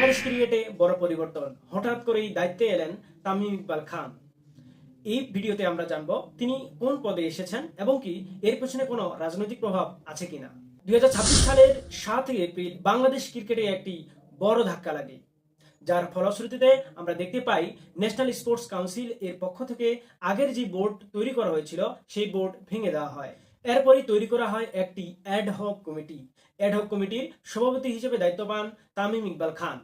বাংলাদেশ ক্রিকেটে বড় পরিবর্তন, হঠাৎ করেই দায়িত্বে এলেন তামিম ইকবাল খান। এই ভিডিওতে আমরা জানবো তিনি কোন পদে এসেছেন এবং কি এর পেছনে কোনো রাজনৈতিক প্রভাব আছে কিনা। 2026 সালের 7 এপ্রিল বাংলাদেশ ক্রিকেটে একটি বড় ধাক্কা লাগে, যার ফলশ্রুতিতে আমরা দেখতে পাই ন্যাশনাল স্পোর্টস কাউন্সিল এর পক্ষ থেকে আগের যে বোর্ড তৈরি করা হয়েছিল সেই বোর্ড ভেঙে দেওয়া হয়। এরপরই তৈরি করা হয় একটি অ্যাডহক কমিটি। অ্যাডহক কমিটির সভাপতি হিসেবে দায়িত্ব পান তামিম ইকবাল খান।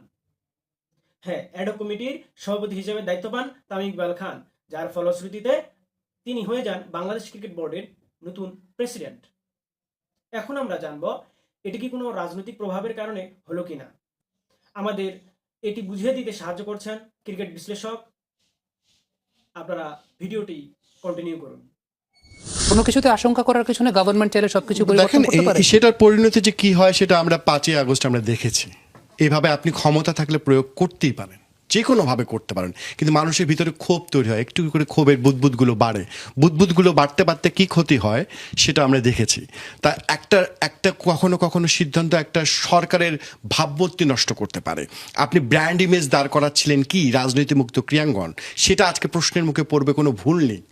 হ্যাঁ, অ্যাডহক কমিটির সভাপতি হিসেবে দায়িত্ব পান তামিম ইকবাল খান, যার ফলশ্রুতিতে তিনি হয়ে যান বাংলাদেশ ক্রিকেট বোর্ডের নতুন প্রেসিডেন্ট। এখন আমরা জানব এটি কি কোনো রাজনৈতিক প্রভাবের কারণে হলো কিনা। আমাদের এটি বুঝিয়ে দিতে সাহায্য করছেন ক্রিকেট বিশ্লেষক। আপনারা ভিডিওটি কন্টিনিউ করুন। কোনো কিছুতে আশঙ্কা করার কিছু না, গভর্নমেন্ট চাইলে সবকিছু পরিবর্তন করতে পারে। সেটার পরিণতি যে কি হয় সেটা আমরা 5 আগস্ট আমরা দেখেছি। এইভাবে আপনি ক্ষমতা থাকলে প্রয়োগ করতেই পারেন, যে কোনোভাবে করতে পারেন, কিন্তু মানুষের ভিতরে ক্ষোভ তৈরি হয়, একটু করে ক্ষোভের বুদবুদগুলো বাড়ে। বুদবুদগুলো বাড়তে বাড়তে কী ক্ষতি হয় সেটা আমরা দেখেছি। তা একটা কখনো কখনো সিদ্ধান্ত একটা সরকারের ভাবমূর্তি নষ্ট করতে পারে। আপনি ব্র্যান্ড ইমেজ দাঁড় করাচ্ছিলেন কি রাজনীতি মুক্ত ক্রিয়াঙ্গন, সেটা আজকে প্রশ্নের মুখে পড়বে, কোনো ভুল নেই।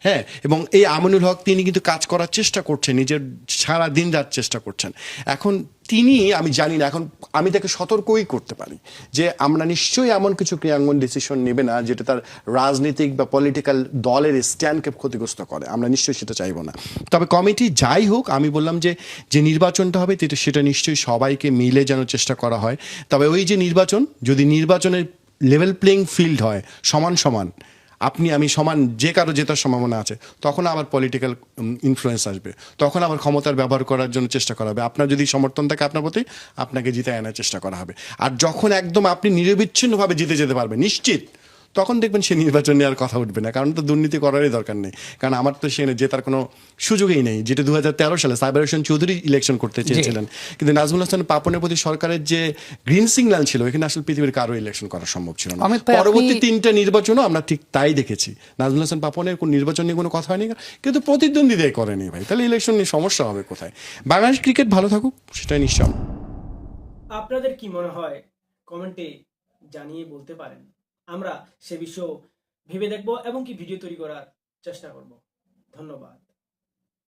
হ্যাঁ, এবং এই আমিনুল হক তিনি কিন্তু কাজ করার চেষ্টা করছেন, নিজের সারা দিন রাত চেষ্টা করছেন। এখন তিনি, আমি জানি না, এখন আমি তাকে সতর্কই করতে পারি যে আমরা নিশ্চয়ই এমন কিছু ক্রিয়াঙ্গন ডিসিশন নেবে না যেটা তার রাজনৈতিক বা পলিটিক্যাল দলের স্ট্যান্ডকে ক্ষতিগ্রস্ত করে। আমরা নিশ্চয়ই সেটা চাইবো না। তবে কমিটি যাই হোক, আমি বললাম যে নির্বাচনটা হবে সেটা নিশ্চয়ই সবাইকে মিলে যেন চেষ্টা করা হয়। তবে ওই যে নির্বাচন, যদি নির্বাচনের লেভেল প্লেইং ফিল্ড হয়, সমান সমান, আপনি আমি সমান, যে কারো জেতার সম্ভাবনা আছে, তখন আবার পলিটিক্যাল ইনফ্লুয়েন্স আসবে, তখন আবার ক্ষমতার ব্যবহার করার জন্য চেষ্টা করা হবে। আপনার যদি সমর্থন থাকে আপনার প্রতি, আপনাকে জিতে আনার চেষ্টা করা হবে। আর যখন একদম আপনি নিরবিচ্ছিন্নভাবে জিতে যেতে পারবেন নিশ্চিত, তখন দেখবেন সে নির্বাচন নিয়ে আর কথা উঠবে না, কারণ তো দুর্নীতি করারই দরকার নেই। কারণ আমার তো সে জেতার কোনো সুযোগই নেই, যেটা 2013 সালে সাইবার হোসেন চৌধুরী ইলেকশন করতে চেয়েছিলেন, কিন্তু নাজমুল হাসান পাপনের প্রতি সরকারের যে গ্রিন সিগন্যাল ছিল, এখানে আসলে পৃথিবীর কারো ইলেকশন করা সম্ভব ছিল না। পরবর্তী 3টা নির্বাচনও আমরা ঠিক তাই দেখেছি, নাজমুল হাসান পাপনের কোন নির্বাচন নিয়ে কোনো কথা হয়নি, কিন্তু প্রতিদ্বন্দ্বীদের করেনি ভাই। তাহলে ইলেকশন নিয়ে সমস্যা হবে কোথায়? বাংলাদেশ ক্রিকেট ভালো থাকুক, সেটাই নিশ্চয়। আপনাদের কি মনে হয় কমেন্টে জানিয়ে বলতে পারেন। আমরা সে বিষয়ে ভেবে দেখব এবং কি ভিডিও তৈরি করার চেষ্টা করব। ধন্যবাদ।